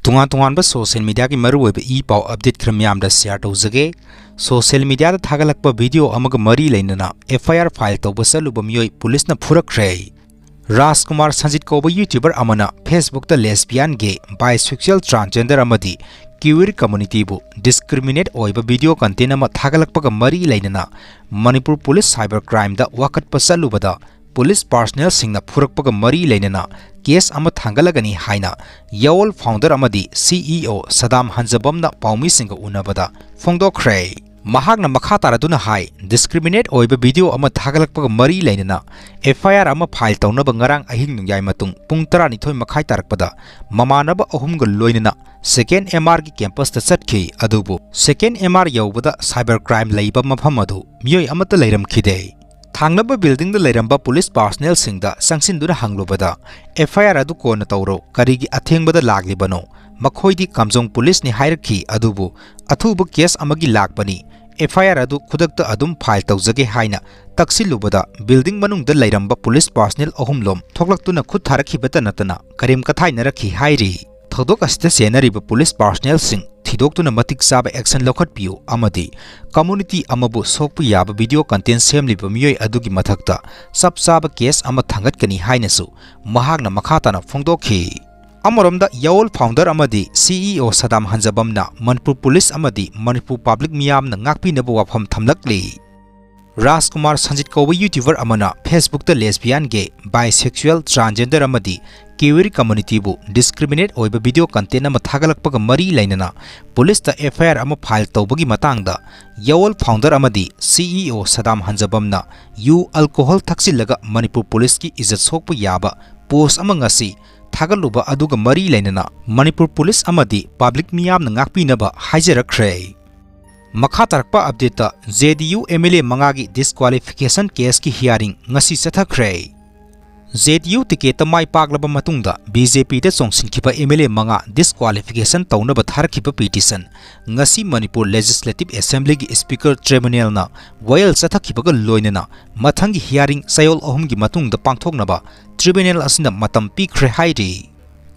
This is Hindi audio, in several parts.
तुंगान सोशल मीडिया की मरुओइब ई पाव अपडेट खर म्याम दा शेयर तौजगे सोशल मीडिया दा थागलकपा वीडियो अमग मरी लेनना एफआईआर फाइल तौब चलुब मियोय पुलिस न फुरखरे राजकुमार संजित कौब यूट्यूबर अमना फेसबुक दा लेस्बियन गे बाइसेक्सुअल ट्रांसजेंडर अमदी क्यूर कम्युनिटी बु डिस्क्रिमिनेट ओइब वीडियो कंटेंट अमा थागलकपा मरी लेनना मणिपुर पुलिस साइबर क्राइम दा वकटपा चलुबदा पुलिस पर्सनल सिंगना फुरकपग मरी लेनना केस अमा थांगलगनी हाइना यवल फाउंडर अमदी सीईओ सदाम हंजबमना पाउमी सिंग उनबदा फोंदोखरे महागना मखा तारदुना हाई डिस्क्रिमिनेट ओइब वीडियो अमा थागलकपग मरी लेनना एफआईआर अमा फाइल तौनब ngarang अहिंग नुयाय मतुंग पुंग 12 मखाई तारकपदा ममानब अहुमग लोइनना सेकेंड एमआर की कैंपस ता चटखी अदुबु सेकेंड एमआर यौबदा साइबर क्राइम लैब मफम अदु मियोय अमत लैरमखिदे थांगनब बिल्डिंग दा लैरंबा पुलिस पर्सनल सिंगदा संगसिनदुना हंगलुबदा एफआईआर अदु कोन तौरो करिगी अथेंगबदा लागलिबनो मखोइदी कमजोंग पुलिस नि हायरखी अदुबु अथुब केस अमगी लागबनी एफआईआर अदु खुदकता अदुम फाइल तौजगे हाइना तक्सिलुबदा बिल्डिंग मनुंगदा लैरंबा पुलिस पर्सनल अहुमलोम थोकलक्तुना खुद थारखिबता नतना करीम कथाइनरखी हाइरी थोदोक अस्ते सेनरिबा पुलिस पर्सनल सिंग थिदोक्तुना मतिक चाबा एक्शन लौखटपियो अमदी कम्युनिटी अमबु सोकपु याबा वीडियो कंटेंट सेमलिबा मियोय अदुगी मथक्ता सब चाबा केस अमा थांगतकनी हाइनसु महागना मखाताना फोंदोखी अमरोमदा यवल फाउंडर अमदी सीईओ सदाम हंजबमना मणिपुर पुलिस अमदी मणिपुर पब्लिक मियामना ngakpinaba wafam thamlakli राजकुमार संजित कौब यूट्यूबर अमना फेसबुक दा लेस्बियन गे बाइसेक्सुअल ट्रांसजेंडर अमदी क्यूर कम्युनिटी बु डिस्क्रिमिनेट ओइब वीडियो कंटेंट अमा थागलकपग मरी लेनना पुलिस दा एफआईआर अमा फाइल तौबगी मतंगदा यवल फाउंडर अमदी सीईओ सदाम हंजबमना यू अल्कोहल थक्चिलागा मणिपुर पुलिस की इज्जत सोकप याबा पोस्ट अमा ngasi थागलुबा अदुगा मरी लेनना मणिपुर पुलिस अमदी पब्लिक मियामना ngakpinaba हाइजरखरे मखा तारकपा अपडेट जेडीयू एमएलए मंगागी डिस्क्वालिफिकेशन केस की हियरिंग ngasi चथखरे जेडीयू टिकेट माई पागलबा मतुंगदा बीजेपी दा चोंगसिनखिबा एमएलए मंगा डिस्क्वालिफिकेशन तौनबा थारखिबा petition ngasi Manipur legislative assembly की स्पीकर ट्रिब्यूनल ना वयल चथखिबगा लोइनना मथंगी हियरिंग सयोल अहुमगी मतुंगदा पांगथोकनबा ट्रिब्यूनल असिना मतम पिखरे हाइरी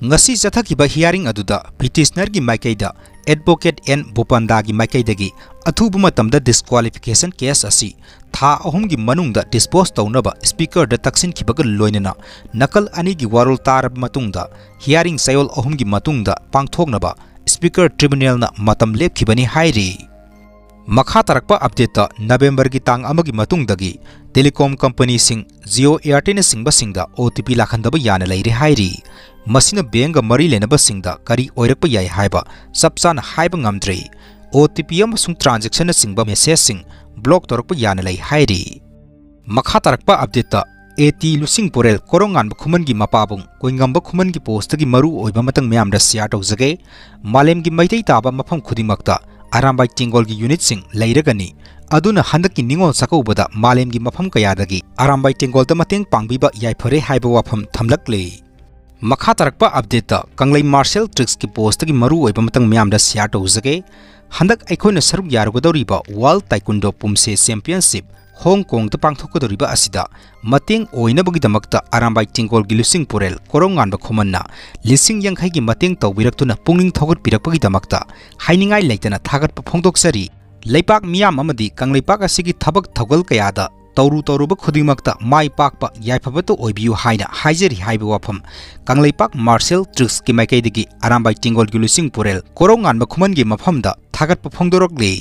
ngasi चथखिबा हियरिंग अदुदा पिटिशनर की माइकैदा एडवोकेट एन बोपंदा की माइकैदगी अथुब मतमदा डिस्क्वालिफिकेशन केस असी था अहुमगी मनुंगदा डिस्पोज तौनबा स्पीकर दा तक्सिनखिबगा लोइनना नकल अनि की वारोल तारब मतुंगदा हियरिंग सयोल अहुमगी मतुंगदा पांगथोकनबा स्पीकर ट्रिब्यूनल ना मतम लेपखिबनी हाइरी मखा तारकपा अपडेट नवेंबर की तांग अमगी मतुंगदगी टेलीकॉम कंपनी सिंग जियो एयरटेल सिंगबा सिंगदा ओटीपी लाखंदबा याना लैरे हाइरी मसिना बैंक मरी लेनबा सिंगदा करी ओइरकपा याय हाइबा सबसाना हाइबा ngamdre ओटीपी अमसुंग ट्रांजैक्शन सिंगबा मेसेज सिंग ब्लॉक तोरकपा याना लै हाइरी मखा तारकपा अपडेट एटी लुसिंग पोरेल कोरोंगान खुमन की मपाबुंग कोइंगम खुमन की पोस्ट की मरु ओइबा मतंग म्याम दा शेयर तौजगे मालेम की मैतै ताबा मफम खुदिमक्ता अरामबाई टिंगोल की यूनिट सिंग लैरगनी अदुना हंदक की निंगोल सकौबदा मालेम की मफम कयादगी अरामबाई टिंगोल दा मतंग पांगबिबा यायफरे हाइबा वाफम थमलकले मखा तारकपा अपडेट कंगलै मार्शल ट्रिक्स की पोस्ट की मरु ओइबा मतंग म्याम दा शेयर तौजगे हंदक अखोइना सरुक यारुगदौरिबा world taekwondo poomsae championship Hong Kong दा पांगथोकदौरिबा असिदा मतेंग ओइनबगिदमक्ता अरामबाई टिंगोल की लुसिंग पोरेल कोरोंगानबा खुमन्ना लिसिंग यंखै की मतेंग तौबिरक्तुना पुंगनिंग थौगतपिरकपगिदमक्ता हाइनिंगाई लैतना थागतपा फोंदोकसरी लैपाक मियाम अमदी कंगलैपाक असिगी थबक थौगल कयादा तौरु तौरुबा खुदिमक्ता माई पाकपा यायफबतो ओइबियु हाइना हाइजरी हाइबा वाफम कंगलैपाक मार्शल ट्रिक्स की माइकैदगी अरामबाई टिंगोल की लुसिंग पोरेल कोरोंगानबा खुमनगी मफमदा थागतपा फोंदोरकले।